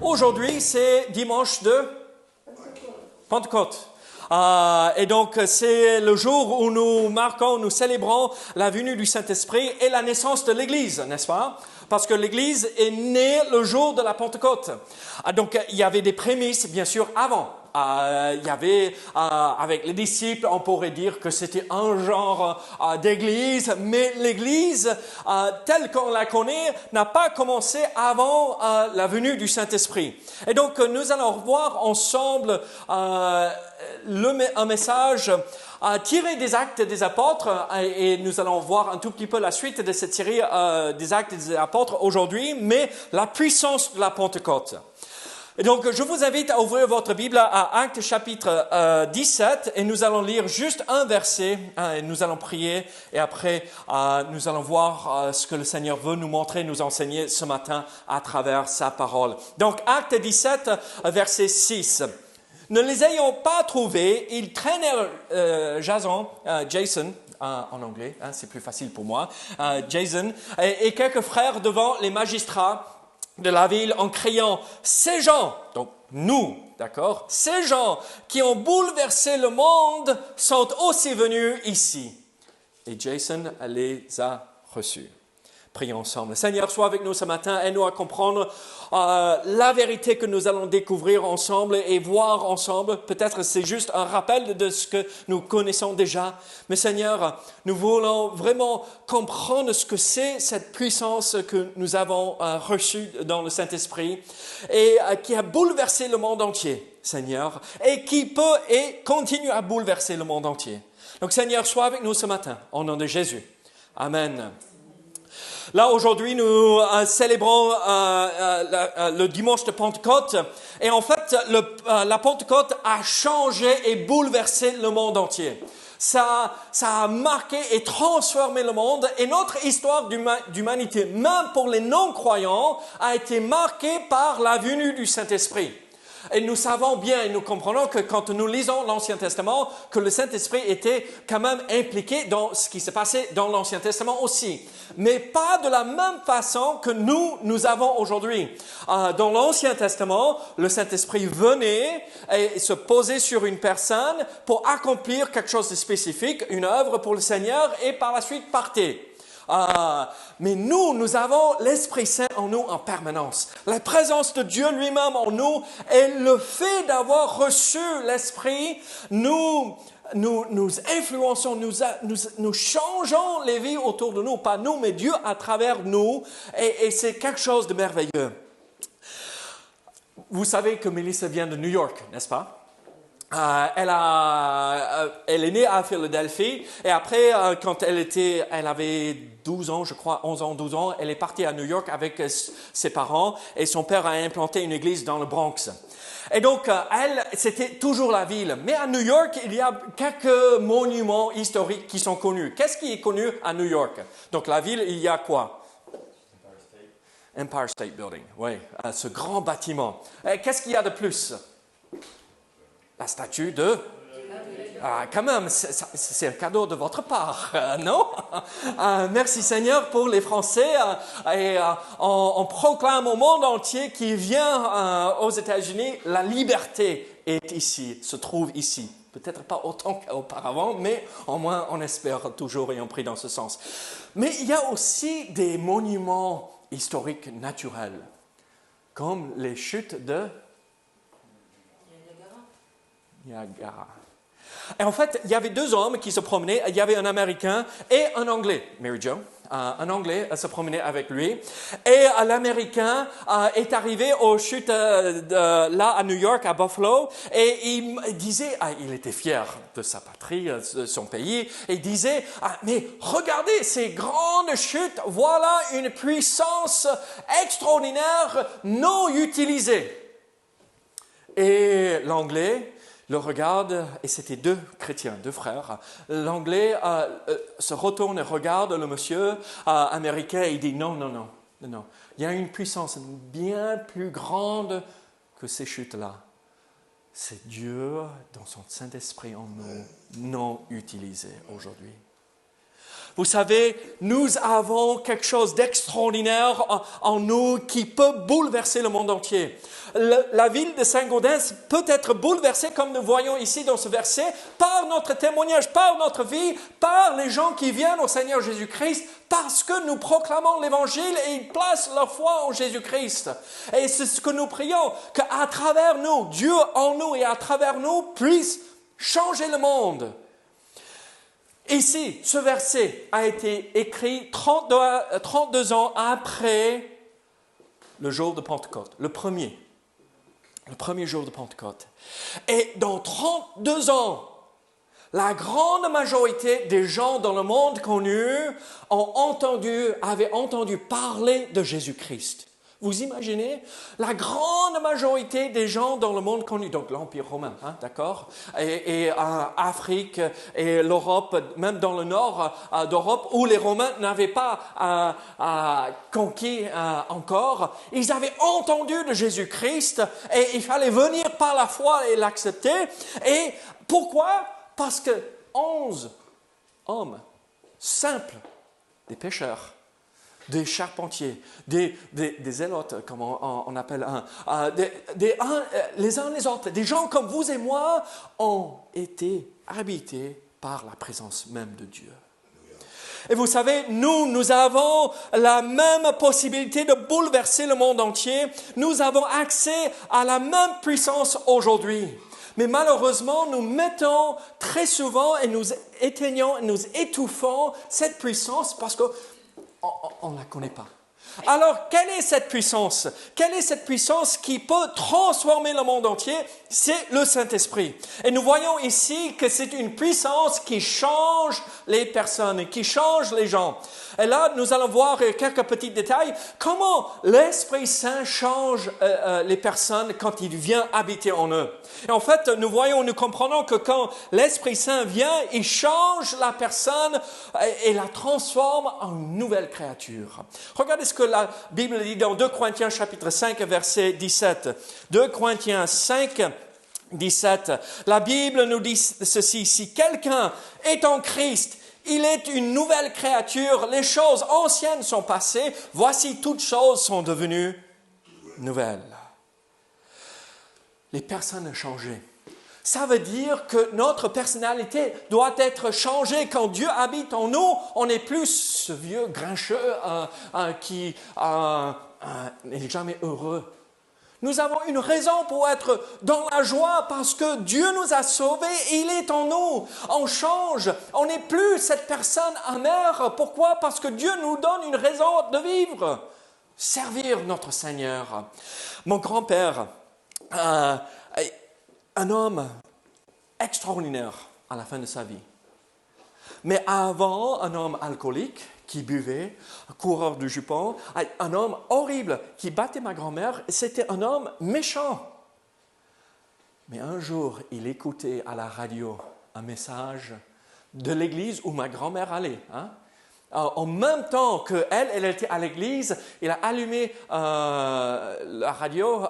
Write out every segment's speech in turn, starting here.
Aujourd'hui, c'est dimanche de Pentecôte. Et donc, c'est le jour où nous célébrons la venue du Saint-Esprit et la naissance de l'Église, n'est-ce pas? Parce que l'Église est née le jour de la Pentecôte. Donc, il y avait des prémices, bien sûr, avant. Il y avait, avec les disciples, on pourrait dire que c'était un genre d'église, mais l'église, telle qu'on la connaît, n'a pas commencé avant la venue du Saint-Esprit. Et donc, nous allons voir ensemble un message tiré des Actes des Apôtres, et nous allons voir un tout petit peu la suite de cette série des Actes des Apôtres aujourd'hui, mais la puissance de la Pentecôte. Et donc, je vous invite à ouvrir votre Bible à Actes chapitre 17 et nous allons lire juste un verset et nous allons prier et après nous allons voir ce que le Seigneur veut nous montrer, nous enseigner ce matin à travers sa parole. Donc, Actes 17, verset 6. Ne les ayant pas trouvés, ils traînèrent Jason en anglais, c'est plus facile pour moi, Jason et quelques frères devant les magistrats de la ville en criant « Ces gens, donc nous, d'accord, ces gens qui ont bouleversé le monde sont aussi venus ici. » Et Jason les a reçus. Prions ensemble. Seigneur, sois avec nous ce matin, aide-nous à comprendre la vérité que nous allons découvrir ensemble et voir ensemble. Peut-être c'est juste un rappel de ce que nous connaissons déjà. Mais Seigneur, nous voulons vraiment comprendre ce que c'est cette puissance que nous avons reçue dans le Saint-Esprit et qui a bouleversé le monde entier, Seigneur, et qui peut et continue à bouleverser le monde entier. Donc Seigneur, sois avec nous ce matin, au nom de Jésus. Amen. Là, aujourd'hui, nous célébrons le dimanche de Pentecôte. Et en fait, la Pentecôte a changé et bouleversé le monde entier. Ça a marqué et transformé le monde. Et notre histoire d'humanité, même pour les non-croyants, a été marquée par la venue du Saint-Esprit. Et nous savons bien et nous comprenons que quand nous lisons l'Ancien Testament, que le Saint-Esprit était quand même impliqué dans ce qui s'est passé dans l'Ancien Testament aussi. Mais pas de la même façon que nous avons aujourd'hui. Dans l'Ancien Testament, le Saint-Esprit venait et se posait sur une personne pour accomplir quelque chose de spécifique, une œuvre pour le Seigneur et par la suite partait. Mais nous avons l'Esprit Saint en nous en permanence. La présence de Dieu lui-même en nous et le fait d'avoir reçu l'Esprit, nous influençons, nous changeons les vies autour de nous. Pas nous, mais Dieu à travers nous. Et c'est quelque chose de merveilleux. Vous savez que Melissa vient de New York, n'est-ce pas? Elle est née à Philadelphie et après, quand elle avait 12 ans, je crois, 11 ans, 12 ans, elle est partie à New York avec ses parents et son père a implanté une église dans le Bronx. Et donc, c'était toujours la ville. Mais à New York, il y a quelques monuments historiques qui sont connus. Qu'est-ce qui est connu à New York? Donc, la ville, il y a quoi? Empire State Building, oui, ce grand bâtiment. Qu'est-ce qu'il y a de plus? La statue de... quand même, c'est un cadeau de votre part, non? Merci Seigneur pour les Français. Et on proclame au monde entier qui vient aux États-Unis, la liberté est ici, se trouve ici. Peut-être pas autant qu'auparavant, mais au moins on espère toujours et on prie dans ce sens. Mais il y a aussi des monuments historiques naturels, comme les chutes de... Niagara. Et en fait, il y avait deux hommes qui se promenaient. Il y avait un Américain et un Anglais, Mary Jo. Un Anglais se promenait avec lui. Et l'Américain est arrivé aux chutes là à New York, à Buffalo. Et il disait, il était fier de sa patrie, de son pays. Et il disait, mais regardez ces grandes chutes. Voilà une puissance extraordinaire non utilisée. Et l'Anglais le regarde, et c'était deux chrétiens, deux frères. L'Anglais se retourne et regarde le monsieur américain et il dit non. Il y a une puissance bien plus grande que ces chutes-là. C'est Dieu dans son Saint-Esprit en nous, non utilisé aujourd'hui. Vous savez, nous avons quelque chose d'extraordinaire en nous qui peut bouleverser le monde entier. La ville de Saint-Gaudens peut être bouleversée, comme nous voyons ici dans ce verset, par notre témoignage, par notre vie, par les gens qui viennent au Seigneur Jésus-Christ, parce que nous proclamons l'Évangile et ils placent leur foi en Jésus-Christ. Et c'est ce que nous prions, qu'à travers nous, Dieu en nous et à travers nous puisse changer le monde. Ici, ce verset a été écrit 32 ans après le jour de Pentecôte, le premier jour de Pentecôte. Et dans 32 ans, la grande majorité des gens dans le monde connu avaient entendu parler de Jésus-Christ. Vous imaginez, la grande majorité des gens dans le monde connu, donc l'Empire romain, d'accord, et Afrique et l'Europe, même dans le nord d'Europe, où les Romains n'avaient pas conquis encore, ils avaient entendu de Jésus-Christ et il fallait venir par la foi et l'accepter. Et pourquoi? Parce que 11 hommes simples, des pêcheurs, des charpentiers, des zélotes, comme on appelle les uns les autres, des gens comme vous et moi ont été habités par la présence même de Dieu. Et vous savez, nous avons la même possibilité de bouleverser le monde entier. Nous avons accès à la même puissance aujourd'hui. Mais malheureusement, nous mettons très souvent et nous éteignons, nous étouffons cette puissance parce que on ne la connaît pas. Alors, quelle est cette puissance? Quelle est cette puissance qui peut transformer le monde entier? C'est le Saint-Esprit. Et nous voyons ici que c'est une puissance qui change les personnes, qui change les gens. Et là, nous allons voir quelques petits détails. Comment l'Esprit Saint change les personnes quand il vient habiter en eux. Et en fait, nous comprenons que quand l'Esprit Saint vient, il change la personne et la transforme en une nouvelle créature. Regardez ce que la Bible dit dans 2 Corinthiens chapitre 5, verset 17. 2 Corinthiens 5, 17. La Bible nous dit ceci: si quelqu'un est en Christ, il est une nouvelle créature, les choses anciennes sont passées, voici toutes choses sont devenues nouvelles. Les personnes ont changé. Ça veut dire que notre personnalité doit être changée. Quand Dieu habite en nous, on n'est plus ce vieux grincheux qui n'est jamais heureux. Nous avons une raison pour être dans la joie parce que Dieu nous a sauvés et il est en nous. On change, on n'est plus cette personne amère. Pourquoi? Parce que Dieu nous donne une raison de vivre, servir notre Seigneur. Mon grand-père, un homme extraordinaire à la fin de sa vie. Mais avant, un homme alcoolique qui buvait, un coureur de jupons, un homme horrible qui battait ma grand-mère. C'était un homme méchant. Mais un jour, il écoutait à la radio un message de l'église où ma grand-mère allait. En même temps qu'elle était à l'église, il a allumé la radio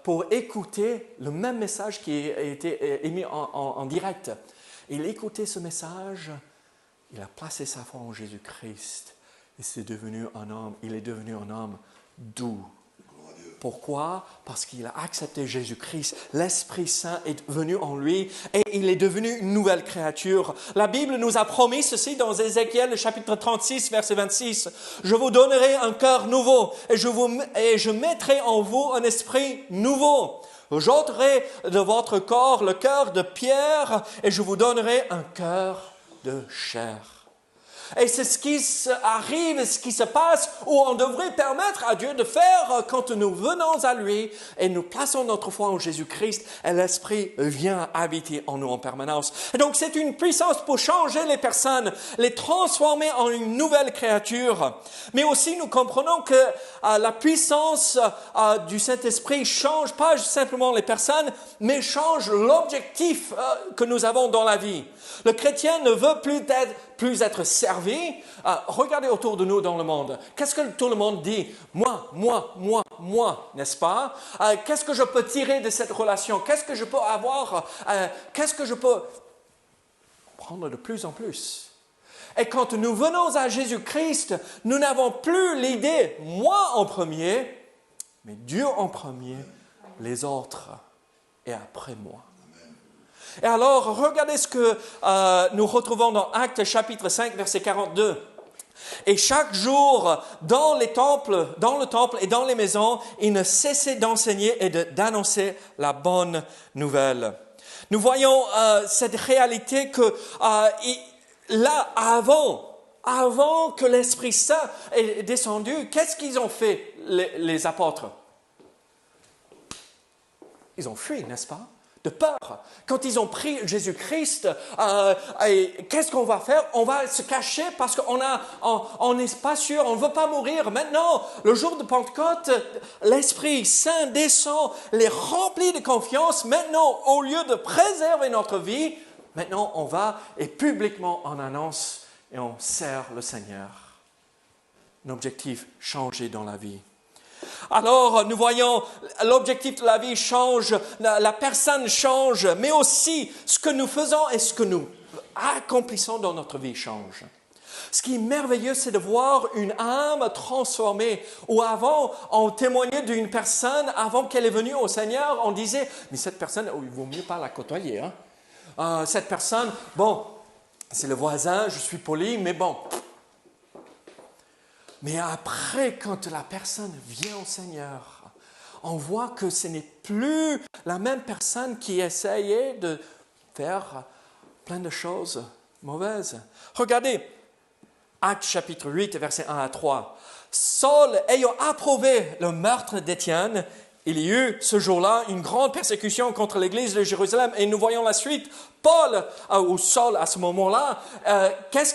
pour écouter le même message qui a été émis en direct. Il écoutait ce message, il a placé sa foi en Jésus-Christ et il est devenu un homme doux. Pourquoi? Parce qu'il a accepté Jésus-Christ. L'Esprit Saint est venu en lui et il est devenu une nouvelle créature. La Bible nous a promis ceci dans Ézéchiel, chapitre 36, verset 26. « Je vous donnerai un cœur nouveau et je mettrai en vous un esprit nouveau. J'ôterai de votre corps le cœur de pierre et je vous donnerai un cœur de chair. » Et c'est ce qui arrive, ce qui se passe, où on devrait permettre à Dieu de faire quand nous venons à lui et nous plaçons notre foi en Jésus-Christ et l'Esprit vient habiter en nous en permanence. Et donc c'est une puissance pour changer les personnes, les transformer en une nouvelle créature. Mais aussi nous comprenons que la puissance du Saint-Esprit change pas simplement les personnes, mais change l'objectif que nous avons dans la vie. Le chrétien ne veut plus être servi. Regardez autour de nous dans le monde. Qu'est-ce que tout le monde dit? Moi, n'est-ce pas? Qu'est-ce que je peux tirer de cette relation? Qu'est-ce que je peux avoir? Qu'est-ce que je peux prendre de plus en plus? Et quand nous venons à Jésus-Christ, nous n'avons plus l'idée, moi en premier, mais Dieu en premier, les autres, et après moi. Et alors, regardez ce que nous retrouvons dans Actes chapitre 5, verset 42. Et chaque jour, dans le temple et dans les maisons, ils ne cessaient d'enseigner et d'annoncer la bonne nouvelle. Nous voyons cette réalité que là, avant que l'Esprit Saint est descendu, qu'est-ce qu'ils ont fait, les apôtres? Ils ont fui, n'est-ce pas? De peur. Quand ils ont pris Jésus-Christ, qu'est-ce qu'on va faire? On va se cacher parce qu'on n'est pas sûr, on ne veut pas mourir. Maintenant, le jour de Pentecôte, l'Esprit Saint descend, les remplit de confiance. Maintenant, au lieu de préserver notre vie, maintenant on va et publiquement on annonce et on sert le Seigneur. Un objectif changé dans la vie. Alors, nous voyons, l'objectif de la vie change, la personne change, mais aussi ce que nous faisons et ce que nous accomplissons dans notre vie change. Ce qui est merveilleux, c'est de voir une âme transformée. Où avant, on témoignait d'une personne, avant qu'elle est venue au Seigneur, on disait, mais cette personne, il vaut mieux pas la côtoyer. Cette personne, bon, c'est le voisin, je suis poli, mais bon. Mais après, quand la personne vient au Seigneur, on voit que ce n'est plus la même personne qui essayait de faire plein de choses mauvaises. Regardez, Actes chapitre 8, versets 1 à 3. Saul ayant approuvé le meurtre d'Étienne, il y eut ce jour-là une grande persécution contre l'église de Jérusalem. Et nous voyons la suite. Paul, ou Saul à ce moment-là, qu'est-ce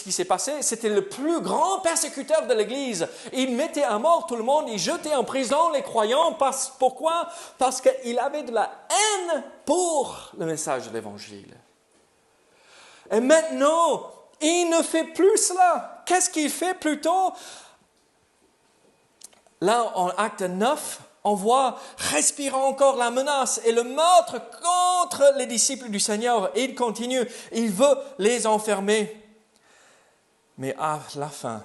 qui s'est passé? C'était le plus grand persécuteur de l'église. Il mettait à mort tout le monde, il jetait en prison les croyants. Pourquoi? Parce qu'il avait de la haine pour le message de l'évangile. Et maintenant, il ne fait plus cela. Qu'est-ce qu'il fait plutôt? Là, en acte 9, on voit respirant encore la menace et le meurtre contre les disciples du Seigneur. Et il continue, il veut les enfermer. Mais à la fin,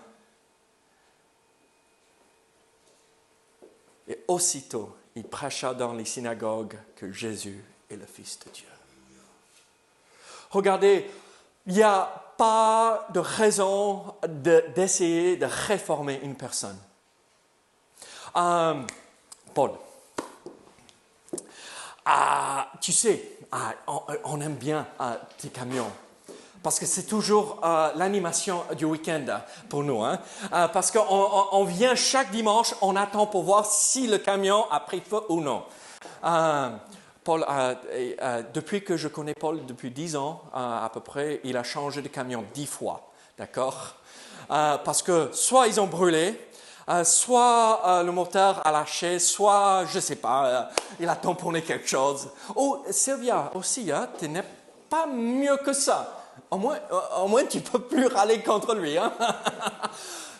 et aussitôt, il prêcha dans les synagogues que Jésus est le Fils de Dieu. Regardez, il n'y a pas de raison d'essayer de réformer une personne. Paul, tu sais, on aime bien tes camions, parce que c'est toujours l'animation du week-end pour nous, parce qu'on vient chaque dimanche, on attend pour voir si le camion a pris feu ou non. Paul, depuis que je connais Paul, depuis 10 ans à peu près, il a changé de camion 10 fois, d'accord? Parce que soit ils ont brûlé, soit le moteur a lâché, soit, je ne sais pas, il a tamponné quelque chose. Oh, Sylvia aussi, tu n'es pas mieux que ça. Au moins tu ne peux plus râler contre lui.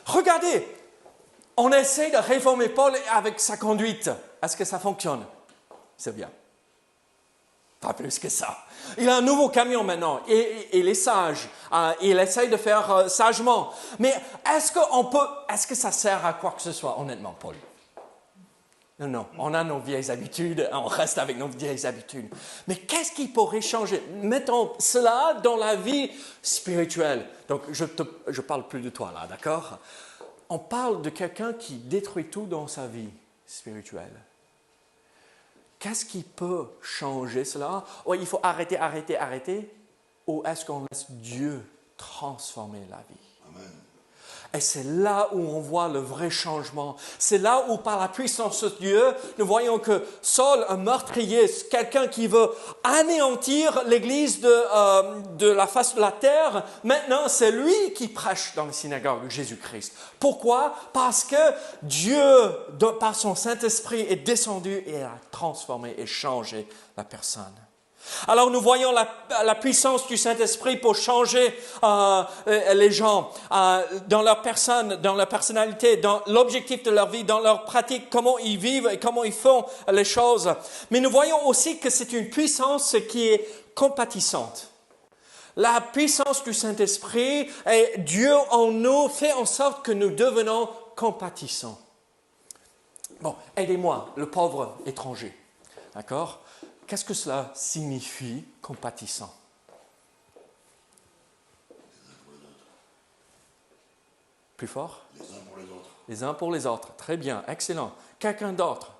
Regardez, on essaie de réformer Paul avec sa conduite. Est-ce que ça fonctionne, Sylvia? Pas plus que ça. Il a un nouveau camion maintenant et il est sage. Il essaye de faire sagement. Mais est-ce que ça sert à quoi que ce soit, honnêtement, Paul? Non. On a nos vieilles habitudes, on reste avec nos vieilles habitudes. Mais qu'est-ce qui pourrait changer? Mettons cela dans la vie spirituelle. Donc, je ne parle plus de toi là, d'accord? On parle de quelqu'un qui détruit tout dans sa vie spirituelle. Qu'est-ce qui peut changer cela? Oh, il faut arrêter. Ou est-ce qu'on laisse Dieu transformer la vie? Amen. Et c'est là où on voit le vrai changement. C'est là où, par la puissance de Dieu, nous voyons que Saul, un meurtrier, quelqu'un qui veut anéantir l'Église de la face de la terre, maintenant c'est lui qui prêche dans les synagogues de Jésus-Christ. Pourquoi? Parce que Dieu, par son Saint-Esprit, est descendu et a transformé et changé la personne. Alors nous voyons la puissance du Saint-Esprit pour changer les gens dans leur personne, dans leur personnalité, dans l'objectif de leur vie, dans leur pratique, comment ils vivent et comment ils font les choses. Mais nous voyons aussi que c'est une puissance qui est compatissante. la puissance du Saint-Esprit et Dieu en nous fait en sorte que nous devenons compatissants. Bon, aidez-moi, le pauvre étranger. D'accord? Qu'est-ce que cela signifie, compatissant? Plus fort? Les uns pour les autres. Les uns pour les autres. Très bien, excellent. Quelqu'un d'autre?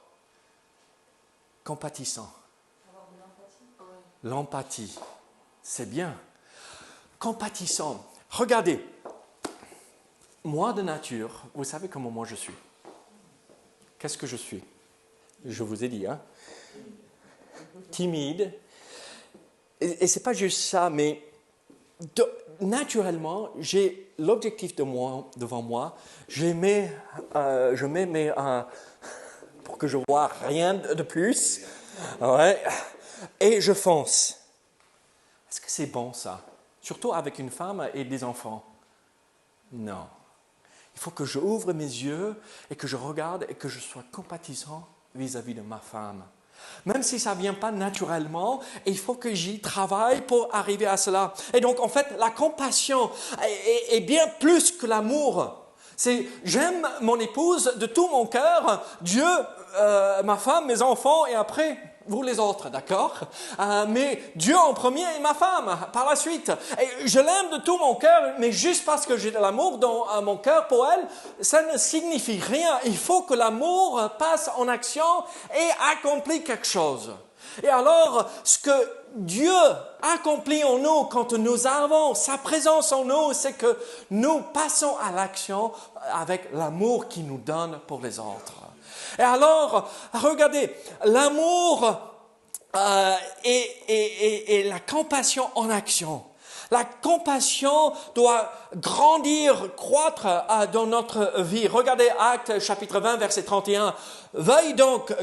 Compatissant. Avoir de l'empathie. L'empathie. C'est bien. Compatissant. Regardez. Moi de nature, vous savez comment moi je suis. Qu'est-ce que je suis? Je vous ai dit, hein? Timide. Et ce n'est pas juste ça, mais naturellement, j'ai l'objectif devant moi. Je mets mes... pour que je ne vois rien de plus. Ouais. Et je fonce. Est-ce que c'est bon ça? Surtout avec une femme et des enfants. Non. Il faut que j'ouvre mes yeux et que je regarde et que je sois compatissant vis-à-vis de ma femme. Même si ça ne vient pas naturellement, il faut que j'y travaille pour arriver à cela. Et donc, en fait, la compassion est bien plus que l'amour. C'est j'aime mon épouse de tout mon cœur, Dieu, ma femme, mes enfants et après vous les autres, d'accord? Mais Dieu en premier et ma femme par la suite. Et je l'aime de tout mon cœur, mais juste parce que j'ai de l'amour dans mon cœur pour elle, ça ne signifie rien. Il faut que l'amour passe en action et accomplit quelque chose. Et alors, ce que Dieu accomplit en nous quand nous avons sa présence en nous, c'est que nous passons à l'action avec l'amour qu'il nous donne pour les autres. Et alors, regardez, l'amour et la compassion en action. La compassion doit grandir, croître dans notre vie. Regardez Actes chapitre 20, verset 31. Veuillez donc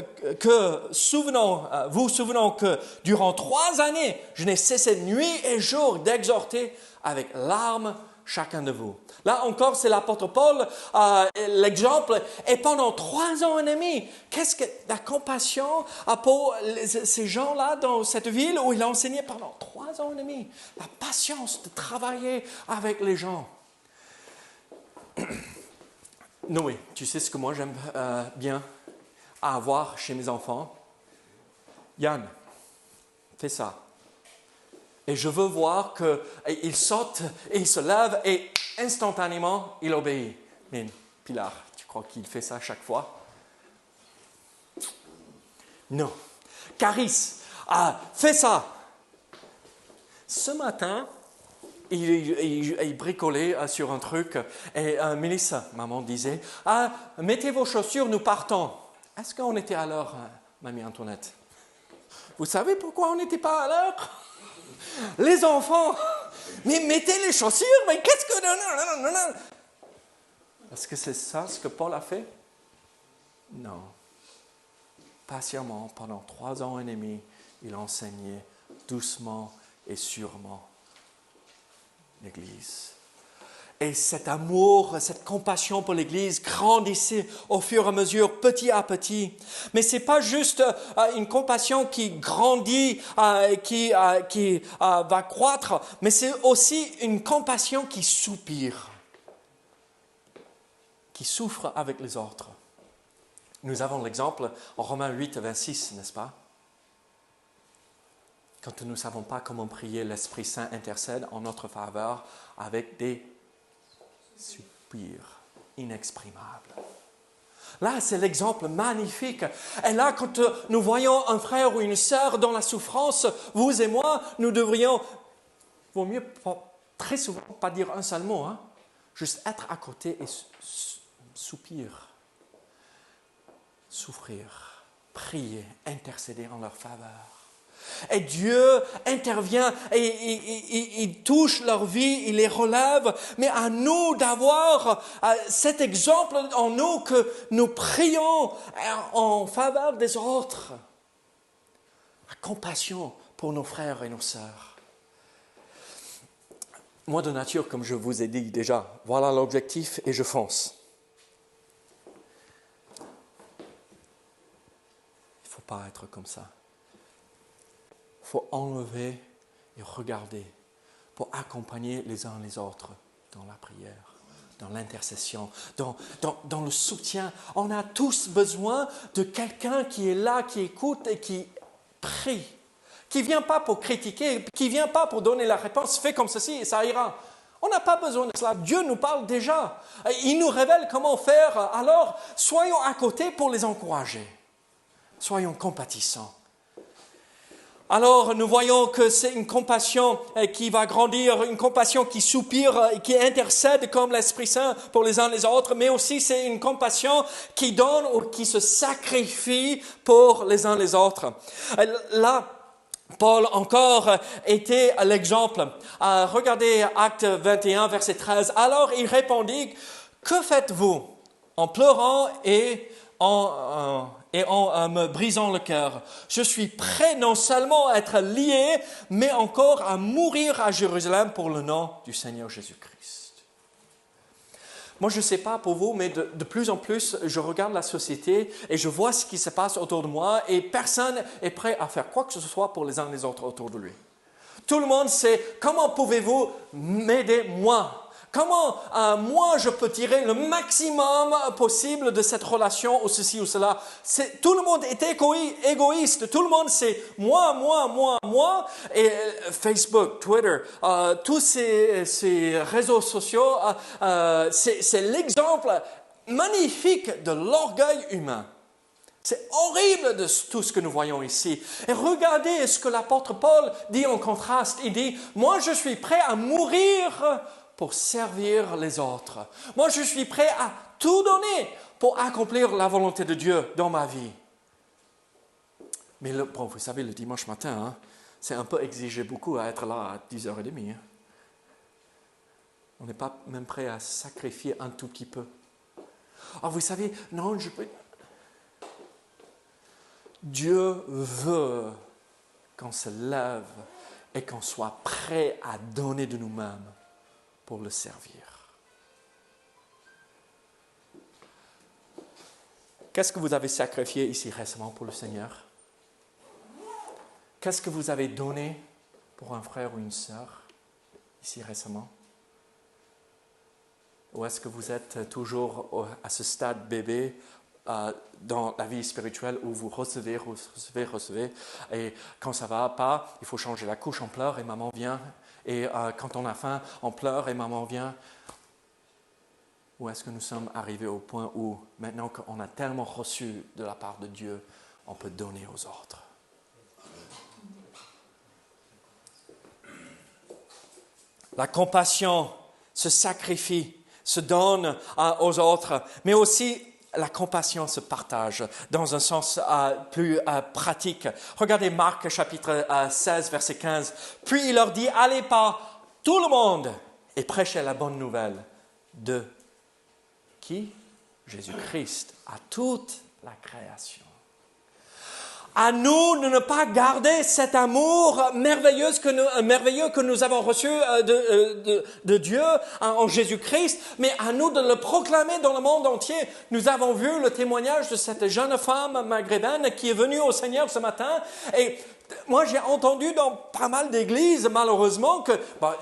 vous souvenons que durant 3 années, je n'ai cessé nuit et jour d'exhorter avec larmes chacun de vous. Là encore, c'est l'apôtre Paul, l'exemple. Et pendant 3 ans et demi, qu'est-ce que la compassion pour ces gens-là dans cette ville où il a enseigné pendant 3 ans et demi? La patience de travailler avec les gens. Noé, tu sais ce que moi j'aime bien avoir chez mes enfants? Yann, fais ça. Et je veux voir qu'il saute et il se lève et instantanément, il obéit. Mais Pilar, tu crois qu'il fait ça chaque fois? Non. Caris, fais ça. Ce matin, il bricolait sur un truc et Mélissa, maman, disait « Mettez vos chaussures, nous partons. » Est-ce qu'on était à l'heure, mamie Antoinette? Vous savez pourquoi on n'était pas à l'heure? Les enfants, mais mettez les chaussures, mais qu'est-ce que... Non. Est-ce que c'est ça ce que Paul a fait? Non. Patiemment, pendant 3 ans et demi, il enseignait doucement et sûrement l'Église. Et cet amour, cette compassion pour l'Église grandissait au fur et à mesure, petit à petit. Mais ce n'est pas juste une compassion qui grandit, qui va croître, mais c'est aussi une compassion qui soupire, qui souffre avec les autres. Nous avons l'exemple en Romains 8, 26, n'est-ce pas? Quand nous ne savons pas comment prier, l'Esprit Saint intercède en notre faveur avec des soupirs inexprimables. Là, c'est l'exemple magnifique. Et là, quand nous voyons un frère ou une sœur dans la souffrance, vous et moi, nous devrions, vaut mieux très souvent pas dire un seul mot, juste être à côté et soupir, souffrir, prier, intercéder en leur faveur. Et Dieu intervient et il touche leur vie, il les relève. Mais à nous d'avoir cet exemple en nous que nous prions en faveur des autres. La compassion pour nos frères et nos sœurs. Moi de nature, comme je vous ai dit déjà, voilà l'objectif et je fonce. Il ne faut pas être comme ça. Il faut enlever et regarder pour accompagner les uns les autres dans la prière, dans l'intercession, dans le soutien. On a tous besoin de quelqu'un qui est là, qui écoute et qui prie, qui ne vient pas pour critiquer, qui ne vient pas pour donner la réponse, fais comme ceci et ça ira. On n'a pas besoin de cela. Dieu nous parle déjà. Il nous révèle comment faire. Alors, soyons à côté pour les encourager. Soyons compatissants. Alors, nous voyons que c'est une compassion qui va grandir, une compassion qui soupire et qui intercède comme l'Esprit Saint pour les uns les autres, mais aussi c'est une compassion qui donne ou qui se sacrifie pour les uns les autres. Là, Paul encore était l'exemple. Regardez Actes 21, verset 13. Alors il répondit, « Que faites-vous en pleurant et en me brisant le cœur? Je suis prêt non seulement à être lié, mais encore à mourir à Jérusalem pour le nom du Seigneur Jésus-Christ. » Moi, je ne sais pas pour vous, mais de plus en plus, je regarde la société et je vois ce qui se passe autour de moi et personne est prêt à faire quoi que ce soit pour les uns les autres autour de lui. Tout le monde sait comment pouvez-vous m'aider moi? Comment moi je peux tirer le maximum possible de cette relation ou ceci ou cela? Tout le monde est égoïste. Tout le monde c'est moi. Et Facebook, Twitter, tous ces réseaux sociaux, c'est l'exemple magnifique de l'orgueil humain. C'est horrible de tout ce que nous voyons ici. Et regardez ce que l'apôtre Paul dit en contraste. Il dit, moi je suis prêt à mourir pour servir les autres. Moi, je suis prêt à tout donner pour accomplir la volonté de Dieu dans ma vie. Mais vous savez, le dimanche matin, c'est un peu exiger beaucoup à être là à 10h30. On n'est pas même prêt à sacrifier un tout petit peu. Vous savez, non, je peux... Dieu veut qu'on se lève et qu'on soit prêt à donner de nous-mêmes pour le servir. Qu'est-ce que vous avez sacrifié ici récemment pour le Seigneur? Qu'est-ce que vous avez donné pour un frère ou une sœur ici récemment? Ou est-ce que vous êtes toujours à ce stade bébé dans la vie spirituelle où vous recevez, et quand ça ne va pas, il faut changer la couche, on pleure et maman vient. Et quand on a faim, on pleure et maman vient. Ou est-ce que nous sommes arrivés au point où, maintenant qu'on a tellement reçu de la part de Dieu, on peut donner aux autres? La compassion se sacrifie, se donne aux autres, mais aussi la compassion se partage dans un sens plus pratique. Regardez Marc chapitre 16, verset 15. Puis il leur dit, allez par tout le monde et prêchez la bonne nouvelle de qui? Jésus-Christ, à toute la création. À nous de ne pas garder cet amour merveilleux que nous avons reçu de Dieu en Jésus-Christ, mais à nous de le proclamer dans le monde entier. Nous avons vu le témoignage de cette jeune femme maghrébine qui est venue au Seigneur ce matin. Et moi, j'ai entendu dans pas mal d'églises, malheureusement, que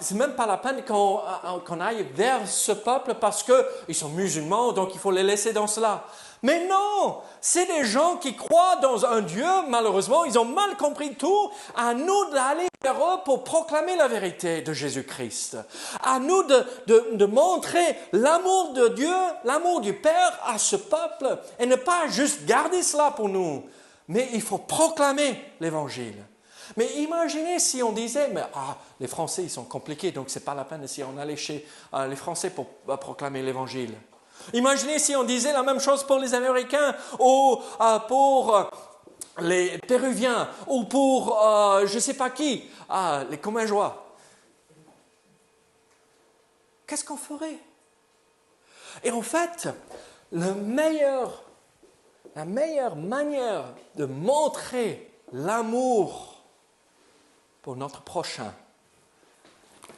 c'est même pas la peine qu'on aille vers ce peuple parce qu'ils sont musulmans, donc il faut les laisser dans cela. Mais non, c'est des gens qui croient dans un Dieu, malheureusement, ils ont mal compris tout. À nous d'aller vers eux pour proclamer la vérité de Jésus-Christ. À nous de montrer l'amour de Dieu, l'amour du Père à ce peuple et ne pas juste garder cela pour nous. Mais il faut proclamer l'Évangile. Mais imaginez si on disait, mais les Français, ils sont compliqués, donc ce n'est pas la peine si on allait chez les Français pour proclamer l'Évangile. Imaginez si on disait la même chose pour les Américains ou pour les Péruviens ou pour je ne sais pas qui, les Commingeois. Qu'est-ce qu'on ferait? Et en fait, la meilleure manière de montrer l'amour pour notre prochain,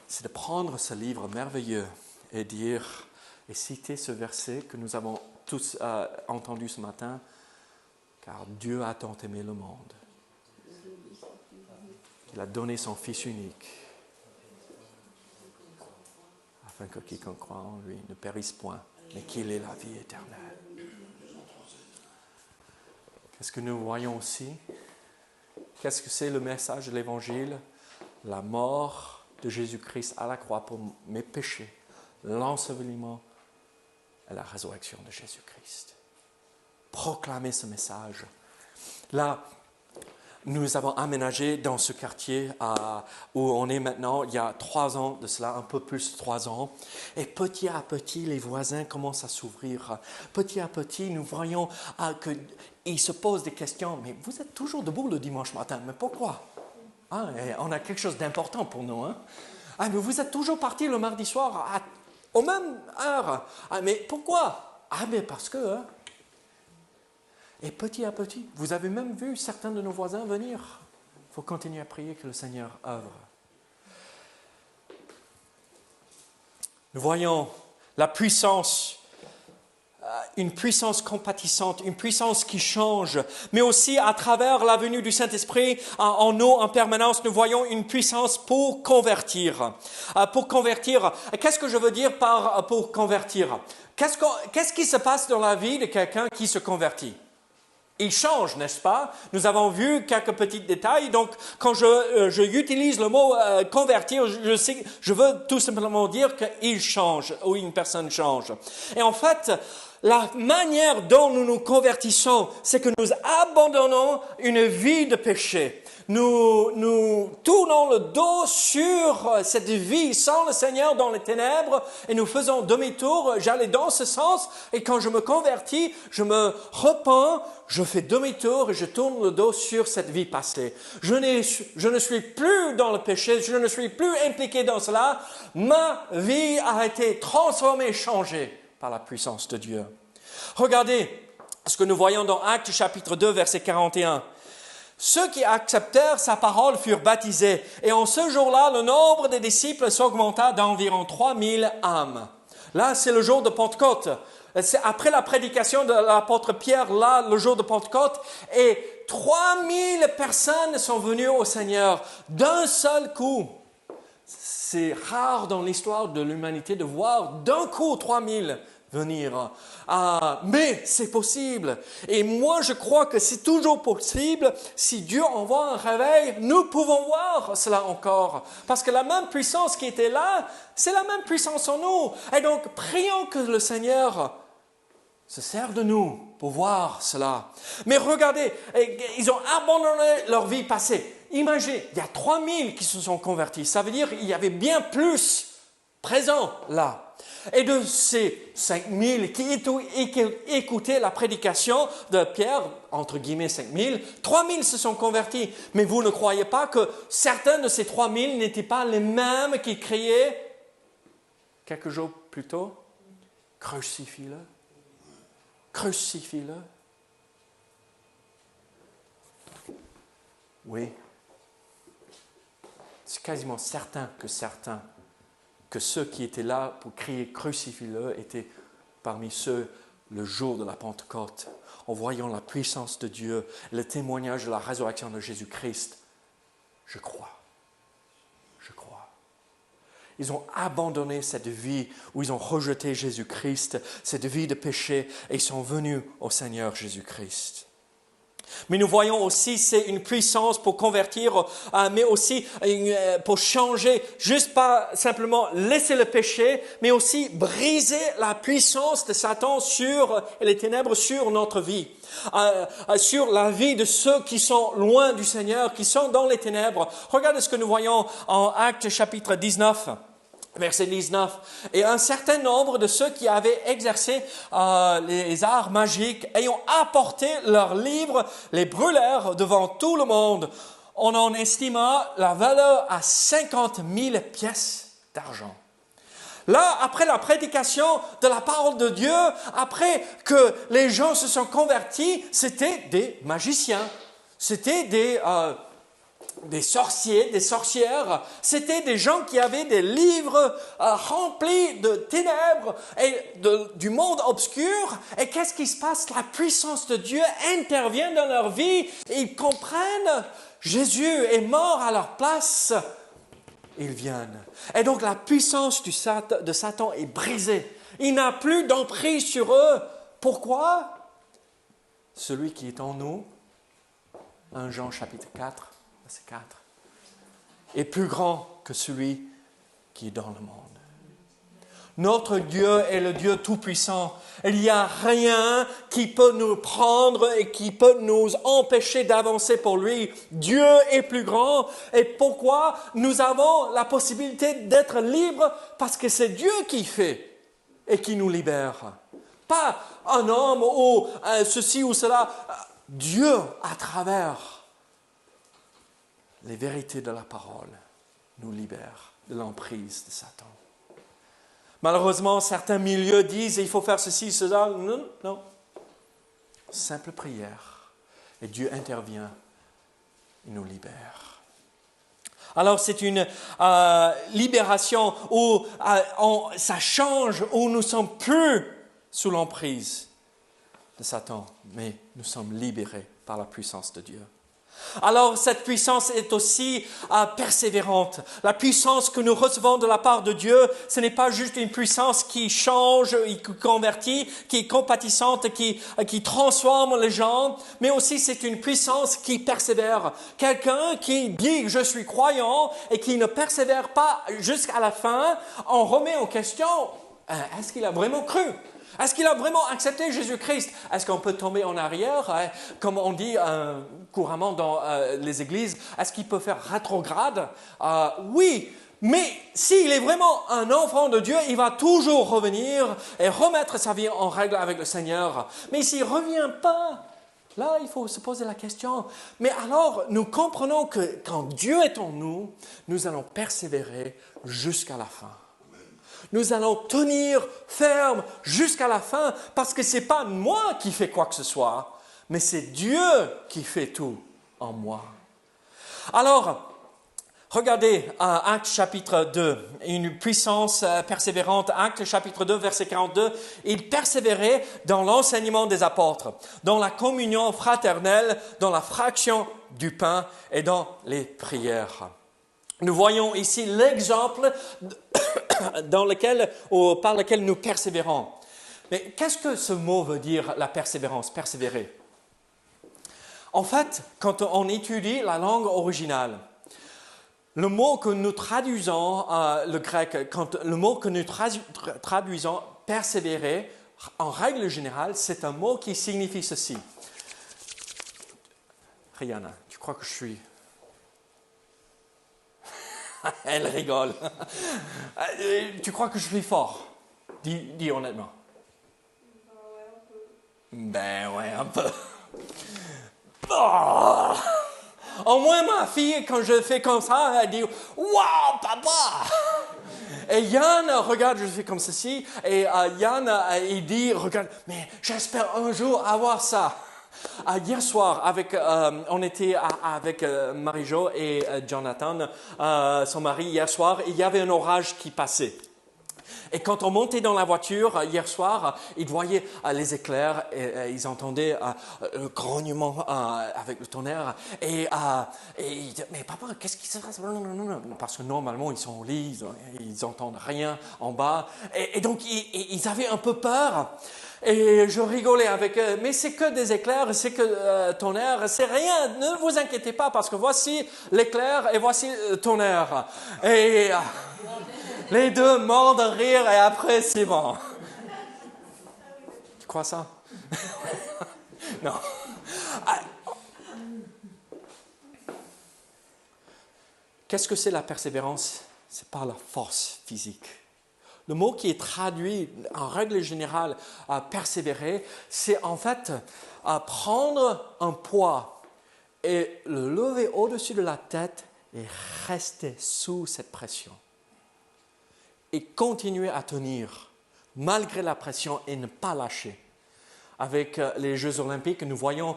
c'est de prendre ce livre merveilleux et dire... Et citer ce verset que nous avons tous entendu ce matin, car Dieu a tant aimé le monde, qu'il a donné son Fils unique, afin que quiconque croit en lui ne périsse point, mais qu'il ait la vie éternelle. Qu'est-ce que nous voyons aussi? Qu'est-ce que c'est le message de l'Évangile? La mort de Jésus-Christ à la croix pour mes péchés, l'ensevelissement et la résurrection de Jésus-Christ. Proclamer ce message. Là, nous avons aménagé dans ce quartier où on est maintenant, il y a 3 ans de cela, un peu plus de 3 ans. Et petit à petit, les voisins commencent à s'ouvrir. Petit à petit, nous voyons qu'ils se posent des questions. Mais vous êtes toujours debout le dimanche matin, mais pourquoi? On a quelque chose d'important pour nous. Mais vous êtes toujours partis le mardi soir aux mêmes heures. Mais pourquoi? Mais parce que... Et petit à petit, vous avez même vu certains de nos voisins venir. Il faut continuer à prier que le Seigneur œuvre. Nous voyons la puissance, une puissance compatissante, une puissance qui change, mais aussi à travers la venue du Saint-Esprit en nous en permanence, nous voyons une puissance pour convertir. Pour convertir, qu'est-ce que je veux dire par pour convertir? Qu'est-ce qui se passe dans la vie de quelqu'un qui se convertit? Il change, n'est-ce pas? Nous avons vu quelques petits détails. Donc, quand j'utilise le mot convertir, je veux tout simplement dire qu'il change ou une personne change. Et en fait, la manière dont nous nous convertissons, c'est que nous abandonnons une vie de péché. Nous tournons le dos sur cette vie sans le Seigneur dans les ténèbres et nous faisons demi-tour. J'allais dans ce sens et quand je me convertis, je me repens, je fais demi-tour et je tourne le dos sur cette vie passée. Je ne suis plus dans le péché, je ne suis plus impliqué dans cela. Ma vie a été transformée, changée par la puissance de Dieu. Regardez ce que nous voyons dans Actes chapitre 2, verset 41. Ceux qui acceptèrent sa parole furent baptisés, et en ce jour-là, le nombre des disciples s'augmenta d'environ 3000 âmes. Là, c'est le jour de Pentecôte. C'est après la prédication de l'apôtre Pierre, là, le jour de Pentecôte, et 3000 personnes sont venues au Seigneur d'un seul coup. C'est rare dans l'histoire de l'humanité de voir d'un coup 3000 venir. Mais c'est possible. Et moi, je crois que c'est toujours possible. Si Dieu envoie un réveil, nous pouvons voir cela encore. Parce que la même puissance qui était là, c'est la même puissance en nous. Et donc, prions que le Seigneur se sert de nous pour voir cela. Mais regardez, ils ont abandonné leur vie passée. Imaginez, il y a 3000 qui se sont convertis. Ça veut dire qu'il y avait bien plus présents là. Et de ces 5000 qui écoutaient la prédication de Pierre, entre guillemets 5000, 3000 se sont convertis. Mais vous ne croyez pas que certains de ces 3000 n'étaient pas les mêmes qui criaient quelques jours plus tôt? Crucifie-le. Crucifie-le. Oui. C'est quasiment certain que ceux qui étaient là pour crier « Crucifie-le » étaient parmi ceux le jour de la Pentecôte, en voyant la puissance de Dieu, le témoignage de la résurrection de Jésus-Christ. Je crois. Ils ont abandonné cette vie où ils ont rejeté Jésus-Christ, cette vie de péché, et ils sont venus au Seigneur Jésus-Christ. Mais nous voyons aussi, c'est une puissance pour convertir, mais aussi pour changer, juste pas simplement laisser le péché, mais aussi briser la puissance de Satan et les ténèbres sur notre vie, sur la vie de ceux qui sont loin du Seigneur, qui sont dans les ténèbres. Regardez ce que nous voyons en Actes chapitre 19. Verset 19. Et un certain nombre de ceux qui avaient exercé les arts magiques, ayant apporté leurs livres, les brûlèrent devant tout le monde. On en estima la valeur à 50 000 pièces d'argent. Là, après la prédication de la parole de Dieu, après que les gens se sont convertis, c'était des magiciens, c'était des sorciers, des sorcières, c'était des gens qui avaient des livres remplis de ténèbres et du monde obscur. Et qu'est-ce qui se passe? La puissance de Dieu intervient dans leur vie. Ils comprennent, Jésus est mort à leur place. ils viennent. Et donc la puissance de Satan est brisée. Il n'a plus d'emprise sur eux. Pourquoi? Celui qui est en nous, 1 Jean chapitre 4, verset 4, est plus grand que celui qui est dans le monde. Notre Dieu est le Dieu tout-puissant. Il n'y a rien qui peut nous prendre et qui peut nous empêcher d'avancer pour lui. Dieu est plus grand. Et pourquoi nous avons la possibilité d'être libres? Parce que c'est Dieu qui fait et qui nous libère. Pas un homme ou ceci ou cela. Dieu, à travers les vérités de la parole, nous libère de l'emprise de Satan. Malheureusement, certains milieux disent il faut faire ceci, cela. Non, non. Simple prière. Et Dieu intervient et nous libère. Alors, c'est une libération où ça change, où nous ne sommes plus sous l'emprise de Satan, mais nous sommes libérés par la puissance de Dieu. Alors, cette puissance est aussi persévérante. La puissance que nous recevons de la part de Dieu, ce n'est pas juste une puissance qui change, qui convertit, qui est compatissante, qui transforme les gens, mais aussi c'est une puissance qui persévère. Quelqu'un qui dit « je suis croyant » et qui ne persévère pas jusqu'à la fin, on remet en question « est-ce qu'il a vraiment cru ?» Est-ce qu'il a vraiment accepté Jésus-Christ? Est-ce qu'on peut tomber en arrière, comme on dit couramment dans les églises? Est-ce qu'il peut faire rétrograde? Oui, mais s'il est vraiment un enfant de Dieu, il va toujours revenir et remettre sa vie en règle avec le Seigneur. Mais s'il ne revient pas, là, il faut se poser la question. Mais alors, nous comprenons que quand Dieu est en nous, nous allons persévérer jusqu'à la fin. Nous allons tenir ferme jusqu'à la fin parce que ce n'est pas moi qui fais quoi que ce soit, mais c'est Dieu qui fait tout en moi. Alors, regardez Actes chapitre 2, une puissance persévérante. Actes chapitre 2, verset 42. Ils persévéraient dans l'enseignement des apôtres, dans la communion fraternelle, dans la fraction du pain et dans les prières. Nous voyons ici l'exemple par lequel nous persévérons. Mais qu'est-ce que ce mot veut dire, la persévérance, persévérer? En fait, quand on étudie la langue originale, le mot que nous traduisons, le grec, le mot que nous traduisons, persévérer, en règle générale, c'est un mot qui signifie ceci. Rihanna, tu crois que je suis... Elle rigole. Tu crois que je suis fort? Dis honnêtement. Ben ouais, un peu. Oh! Au moins ma fille, quand je fais comme ça, elle dit « Waouh, papa !» Et Yann regarde, je fais comme ceci, et Yann, il dit « Regarde, mais j'espère un jour avoir ça. » Hier soir, on était avec Marie-Jo et Jonathan, son mari, hier soir, il y avait un orage qui passait. Et quand on montait dans la voiture hier soir, ils voyaient les éclairs et ils entendaient le grognement avec le tonnerre. Et ils disaient, mais papa, qu'est-ce qui se passe? Non. Parce que normalement, ils sont au lit, ils n'entendent rien en bas. Et donc, ils avaient un peu peur. Et je rigolais avec eux, mais c'est que des éclairs, c'est que tonnerre, c'est rien, ne vous inquiétez pas, parce que voici l'éclair et voici le tonnerre. Et les deux morts de rire et après c'est bon. Tu crois ça? Non. Qu'est-ce que c'est la persévérance? C'est par la force physique. Le mot qui est traduit en règle générale à persévérer, c'est en fait à prendre un poids et le lever au-dessus de la tête et rester sous cette pression. Et continuer à tenir malgré la pression et ne pas lâcher. Avec les Jeux olympiques, nous voyons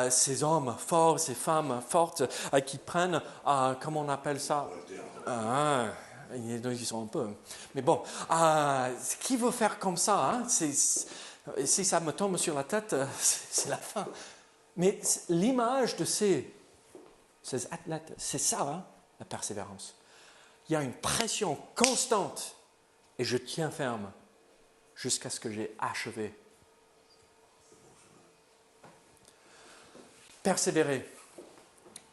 ces hommes forts, ces femmes fortes qui prennent, comment on appelle ça? Ils sont un peu... Mais bon, qui veut faire comme ça? Hein? Si ça me tombe sur la tête, c'est la fin. Mais l'image de ces athlètes, c'est ça, hein, la persévérance. il y a une pression constante et je tiens ferme jusqu'à ce que j'ai achevé. Persévérer.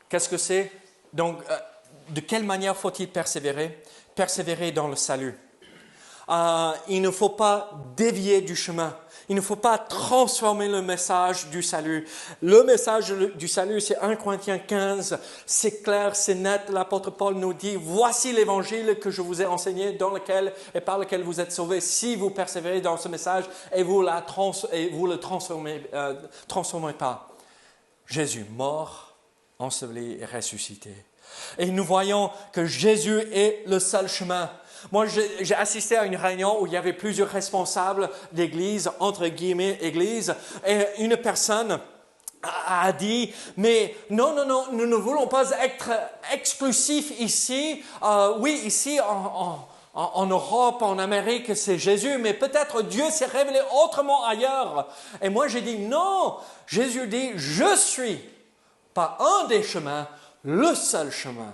Qu'est-ce que c'est? Donc, de quelle manière faut-il persévérer? Persévérer dans le salut. Il ne faut pas dévier du chemin. Il ne faut pas transformer le message du salut. Le message du salut, c'est 1 Corinthiens 15. C'est clair, c'est net. L'apôtre Paul nous dit, voici l'évangile que je vous ai enseigné, dans lequel et par lequel vous êtes sauvés, si vous persévérez dans ce message et vous le transformez pas. Jésus mort, enseveli et ressuscité. Et nous voyons que Jésus est le seul chemin. Moi, j'ai assisté à une réunion où il y avait plusieurs responsables d'église, entre guillemets, église, et une personne a dit, mais non, nous ne voulons pas être exclusifs ici. Oui, ici, en Europe, en Amérique, c'est Jésus, mais peut-être Dieu s'est révélé autrement ailleurs. Et moi, j'ai dit, non, Jésus dit, je suis pas un des chemins, le seul chemin,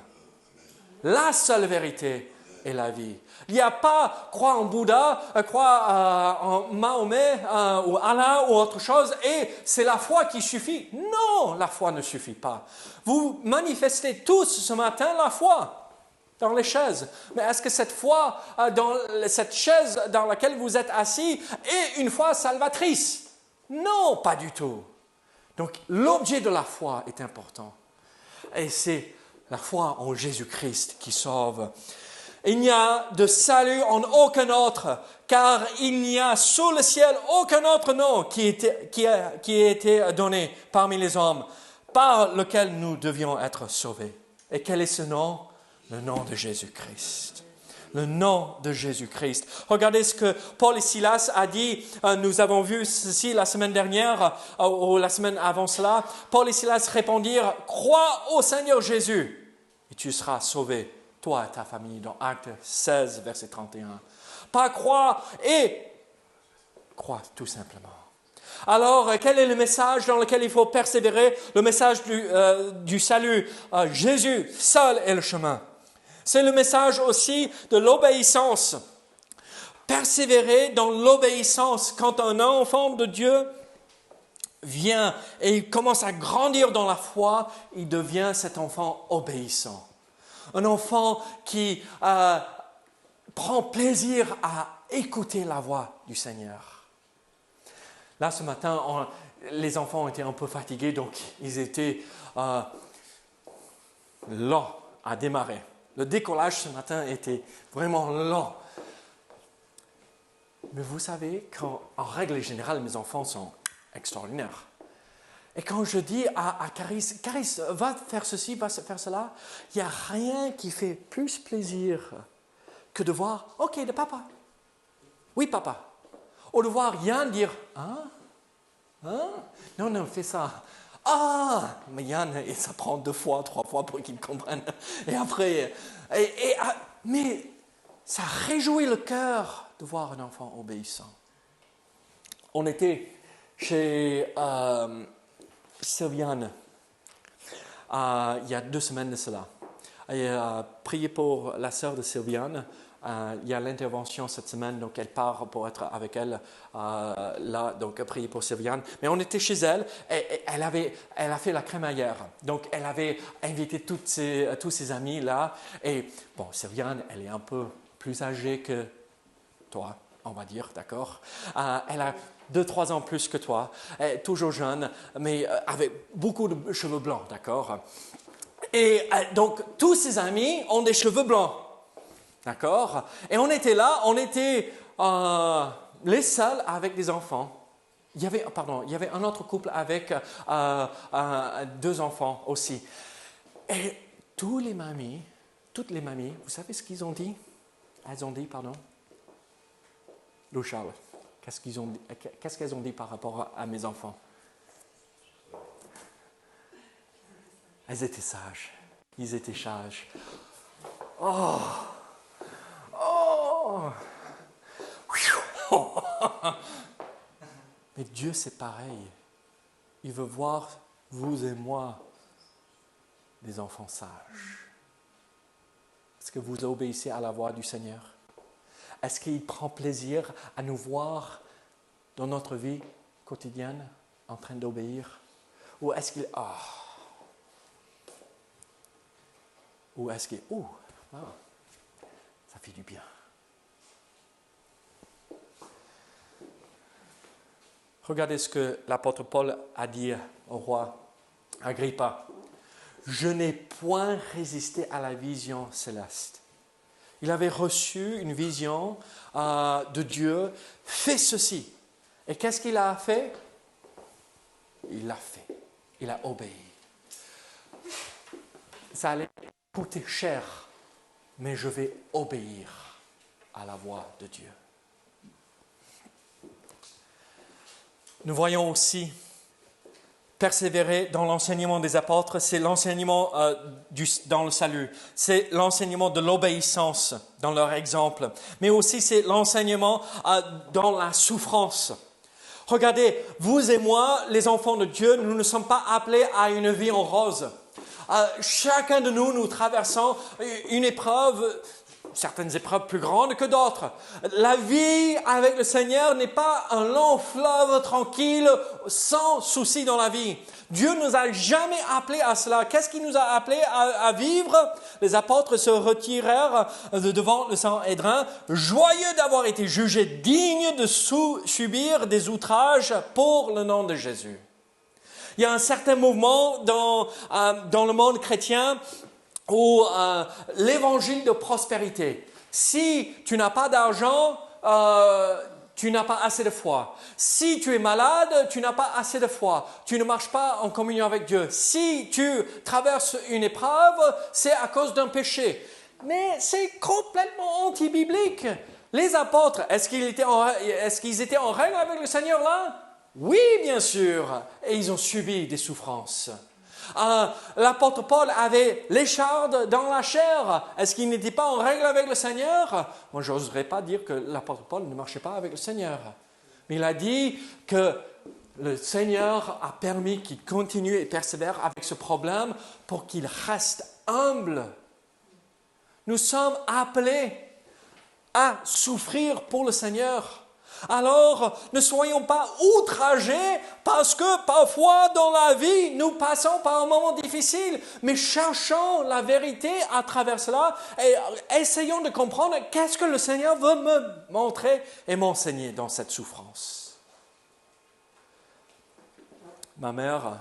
la seule vérité et la vie. Il n'y a pas croire en Bouddha, croire en Mahomet ou Allah ou autre chose et c'est la foi qui suffit. Non, la foi ne suffit pas. Vous manifestez tous ce matin la foi dans les chaises. Mais est-ce que cette foi dans cette chaise dans laquelle vous êtes assis est une foi salvatrice? Non, pas du tout. Donc l'objet de la foi est important. Et c'est la foi en Jésus-Christ qui sauve. Il n'y a de salut en aucun autre, car il n'y a sous le ciel aucun autre nom qui a été donné parmi les hommes, par lequel nous devions être sauvés. Et quel est ce nom? Le nom de Jésus-Christ. Le nom de Jésus-Christ. Regardez ce que Paul et Silas a dit. Nous avons vu ceci la semaine dernière, ou la semaine avant cela. Paul et Silas répondirent, « Crois au Seigneur Jésus, et tu seras sauvé, toi et ta famille. » Dans Actes 16, verset 31. Pas croire et croire tout simplement. Alors, quel est le message dans lequel il faut persévérer? Le message du salut. Jésus seul est le chemin. C'est le message aussi de l'obéissance. Persévérer dans l'obéissance. Quand un enfant de Dieu vient et il commence à grandir dans la foi, il devient cet enfant obéissant. Un enfant qui prend plaisir à écouter la voix du Seigneur. Là, ce matin, les enfants étaient un peu fatigués, donc ils étaient lents à démarrer. Le décollage ce matin était vraiment lent. Mais vous savez qu'en règle générale, mes enfants sont extraordinaires. Et quand je dis à Caris, Caris, va faire ceci, va faire cela, il n'y a rien qui fait plus plaisir que de voir, ok, de papa. Oui, papa. Ou de voir Yann dire, non, fais ça. Ah, mais Yann, et ça prend 2 fois, 3 fois pour qu'il comprenne. Et après, mais ça réjouit le cœur de voir un enfant obéissant. On était chez Sylviane il y a 2 semaines de cela. Et prier pour la sœur de Sylviane. Il y a l'intervention cette semaine, donc elle part pour être avec elle là, donc prier pour Sylviane. Mais on était chez elle et elle a fait la crémaillère. Donc elle avait invité tous ses amis là. Et bon, Sylviane, elle est un peu plus âgée que toi, on va dire, d'accord? Elle a 2-3 ans plus que toi, toujours jeune, mais avec beaucoup de cheveux blancs, d'accord? Et donc tous ses amis ont des cheveux blancs. D'accord? Et on était là, on était les seuls avec des enfants. Il y avait un autre couple avec 2 enfants aussi. Et toutes les mamies, vous savez ce qu'ils ont dit? Elles ont dit, Lou Charles, qu'est-ce qu'elles ont dit par rapport à mes enfants? Elles étaient sages. Ils étaient sages. Oh! Mais Dieu, c'est pareil. Il veut voir, vous et moi, des enfants sages. Parce Est-ce que vous obéissez à la voix du Seigneur? Est-ce qu'il prend plaisir à nous voir dans notre vie quotidienne en train d'obéir? Ou est-ce qu'il... Ou est-ce qu'il... ça fait du bien. Regardez ce que l'apôtre Paul a dit au roi Agrippa. Je n'ai point résisté à la vision céleste. Il avait reçu une vision de Dieu. Fais ceci. Et qu'est-ce qu'il a fait? Il l'a fait. Il a obéi. Ça allait coûter cher, mais je vais obéir à la voix de Dieu. Nous voyons aussi persévérer dans l'enseignement des apôtres, c'est l'enseignement dans le salut, c'est l'enseignement de l'obéissance dans leur exemple, mais aussi c'est l'enseignement dans la souffrance. Regardez, vous et moi, les enfants de Dieu, nous ne sommes pas appelés à une vie en rose. Chacun de nous traversons une épreuve, certaines épreuves plus grandes que d'autres. La vie avec le Seigneur n'est pas un long fleuve tranquille, sans souci dans la vie. Dieu ne nous a jamais appelés à cela. Qu'est-ce qu'il nous a appelés à vivre? Les apôtres se retirèrent devant le Sanhédrin, joyeux d'avoir été jugés dignes de subir des outrages pour le nom de Jésus. Il y a un certain mouvement dans le monde chrétien ou l'évangile de prospérité. Si tu n'as pas d'argent, tu n'as pas assez de foi. Si tu es malade, tu n'as pas assez de foi. Tu ne marches pas en communion avec Dieu. Si tu traverses une épreuve, c'est à cause d'un péché. Mais c'est complètement anti-biblique. Les apôtres, est-ce qu'ils étaient en règle avec le Seigneur là? Oui, bien sûr. Et ils ont subi des souffrances. L'apôtre Paul avait l'écharde dans la chair. Est-ce qu'il n'était pas en règle avec le Seigneur? Moi, je n'oserais pas dire que l'apôtre Paul ne marchait pas avec le Seigneur. Mais il a dit que le Seigneur a permis qu'il continue et persévère avec ce problème pour qu'il reste humble. Nous sommes appelés à souffrir pour le Seigneur. Alors, ne soyons pas outragés parce que parfois dans la vie, nous passons par un moment difficile, mais cherchons la vérité à travers cela et essayons de comprendre qu'est-ce que le Seigneur veut me montrer et m'enseigner dans cette souffrance. Ma mère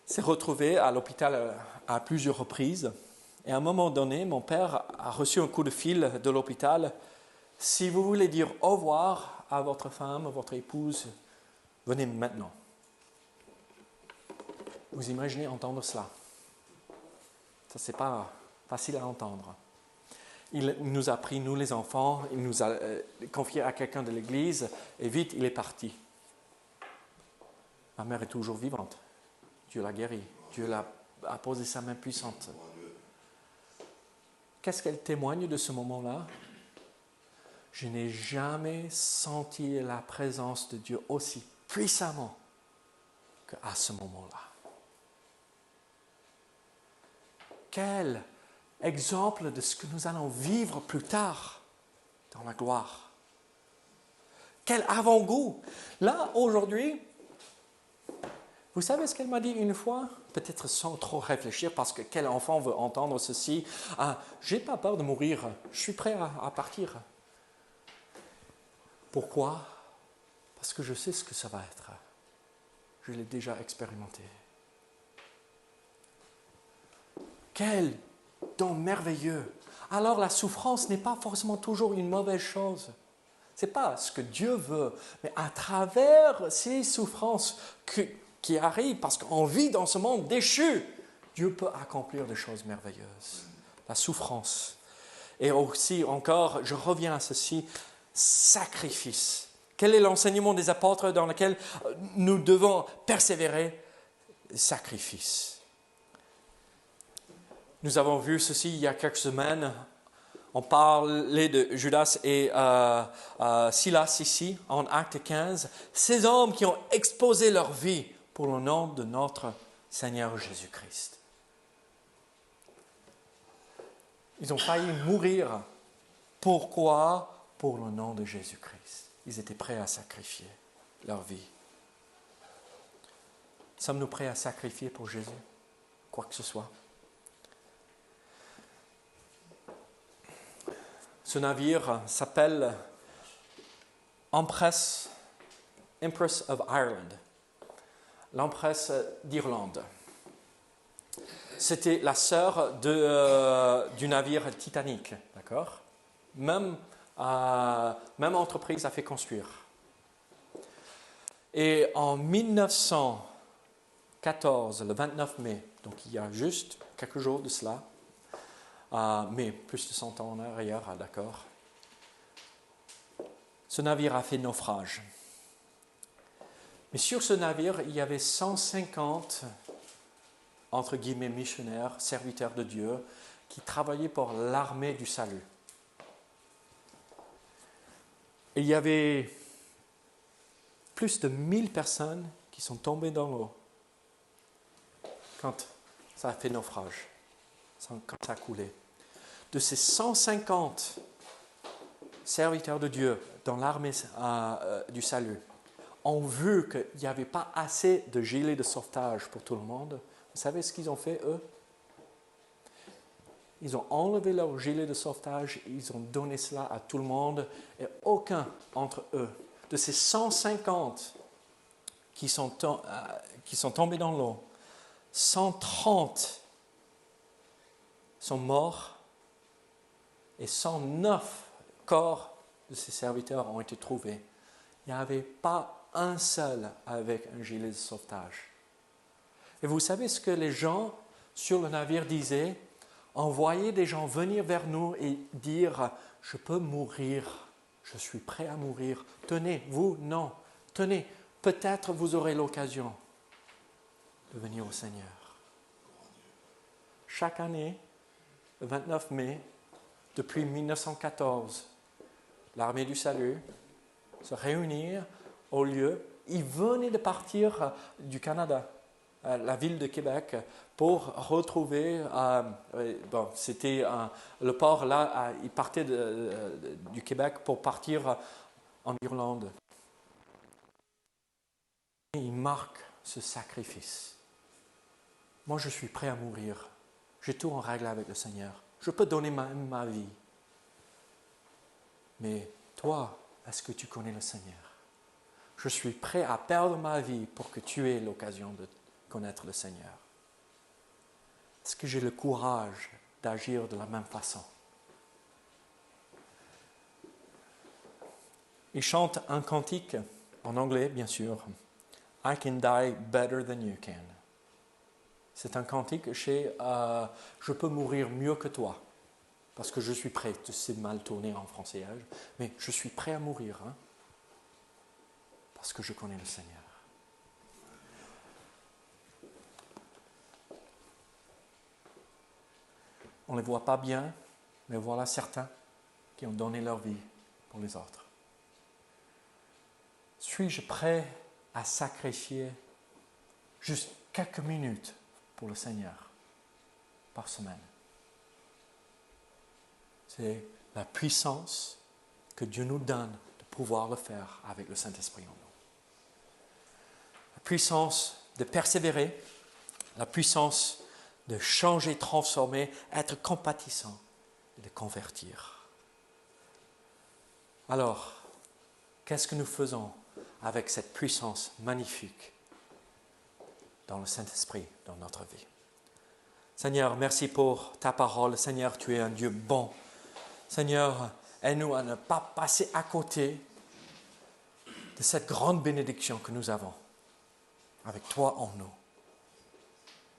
s'est retrouvée à l'hôpital à plusieurs reprises et à un moment donné, mon père a reçu un coup de fil de l'hôpital. Si vous voulez dire au revoir à votre femme, à votre épouse, venez maintenant. Vous imaginez entendre cela? Ça, c'est pas facile à entendre. Il nous a pris, nous les enfants, il nous a confié à quelqu'un de l'église et vite, il est parti. Ma mère est toujours vivante. Dieu l'a guérie. Dieu a posé sa main puissante. Qu'est-ce qu'elle témoigne de ce moment-là? Je n'ai jamais senti la présence de Dieu aussi puissamment qu'à ce moment-là. Quel exemple de ce que nous allons vivre plus tard dans la gloire. Quel avant-goût. Là, aujourd'hui, vous savez ce qu'elle m'a dit une fois? Peut-être sans trop réfléchir, parce que quel enfant veut entendre ceci? Je n'ai pas peur de mourir, je suis prêt à partir. Pourquoi? Parce que je sais ce que ça va être. Je l'ai déjà expérimenté. Quel don merveilleux! Alors la souffrance n'est pas forcément toujours une mauvaise chose. Ce n'est pas ce que Dieu veut, mais à travers ces souffrances qui arrivent, parce qu'on vit dans ce monde déchu, Dieu peut accomplir des choses merveilleuses. La souffrance. Et aussi, encore, je reviens à ceci, sacrifice. Quel est l'enseignement des apôtres dans lequel nous devons persévérer? Sacrifice. Nous avons vu ceci il y a quelques semaines. On parlait de Judas et Silas ici, en Acte 15. Ces hommes qui ont exposé leur vie pour le nom de notre Seigneur Jésus-Christ. Ils ont failli mourir. Pourquoi? Pour le nom de Jésus-Christ. Ils étaient prêts à sacrifier leur vie. Sommes-nous prêts à sacrifier pour Jésus? Quoi que ce soit. Ce navire s'appelle Empress of Ireland, l'Empress d'Irlande. C'était la sœur du navire Titanic, d'accord? Même entreprise a fait construire. Et en 1914, le 29 mai, donc il y a juste quelques jours de cela, mais plus de 100 ans en arrière, d'accord, ce navire a fait naufrage. Mais sur ce navire, il y avait 150, entre guillemets, missionnaires, serviteurs de Dieu, qui travaillaient pour l'armée du salut. Et il y avait plus de 1000 personnes qui sont tombées dans l'eau quand ça a fait naufrage, quand ça a coulé. De ces 150 serviteurs de Dieu dans l'armée du salut, ont vu qu'il n'y avait pas assez de gilets de sauvetage pour tout le monde. Vous savez ce qu'ils ont fait, eux? Ils ont enlevé leur gilet de sauvetage, ils ont donné cela à tout le monde, et aucun d'entre eux, de ces 150 qui sont tombés dans l'eau, 130 sont morts, et 109 corps de ces serviteurs ont été trouvés. Il n'y avait pas un seul avec un gilet de sauvetage. Et vous savez ce que les gens sur le navire disaient? Envoyer des gens venir vers nous et dire « Je peux mourir, je suis prêt à mourir. Tenez, vous, non. Tenez, peut-être vous aurez l'occasion de venir au Seigneur. » Chaque année, le 29 mai, depuis 1914, l'armée du salut se réunit au lieu. Ils venaient de partir du Canada, la ville de Québec, pour retrouver, c'était le port là, ils partaient du Québec pour partir en Irlande. Ils marquent ce sacrifice. Moi, je suis prêt à mourir. J'ai tout en règle avec le Seigneur. Je peux donner ma vie. Mais toi, est-ce que tu connais le Seigneur? Je suis prêt à perdre ma vie pour que tu aies l'occasion de connaître le Seigneur. Est-ce que j'ai le courage d'agir de la même façon? Il chante un cantique, en anglais bien sûr, « I can die better than you can ». C'est un cantique chez « Je peux mourir mieux que toi ». Parce que je suis prêt, c'est mal tourné en français, mais je suis prêt à mourir, parce que je connais le Seigneur. On ne les voit pas bien, mais voilà certains qui ont donné leur vie pour les autres. Suis-je prêt à sacrifier juste quelques minutes pour le Seigneur par semaine? C'est la puissance que Dieu nous donne de pouvoir le faire avec le Saint-Esprit en nous. La puissance de persévérer, la puissance de changer, transformer, être compatissant et de convertir. Alors, qu'est-ce que nous faisons avec cette puissance magnifique dans le Saint-Esprit, dans notre vie? Seigneur, merci pour ta parole. Seigneur, tu es un Dieu bon. Seigneur, aide-nous à ne pas passer à côté de cette grande bénédiction que nous avons avec toi en nous.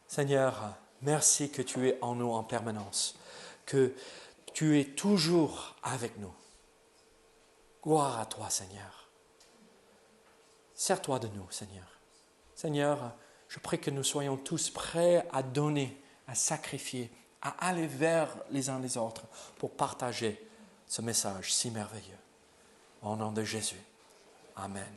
Seigneur, merci que tu es en nous en permanence, que tu es toujours avec nous. Gloire à toi, Seigneur. Sers-toi de nous, Seigneur. Seigneur, je prie que nous soyons tous prêts à donner, à sacrifier, à aller vers les uns les autres pour partager ce message si merveilleux. Au nom de Jésus. Amen.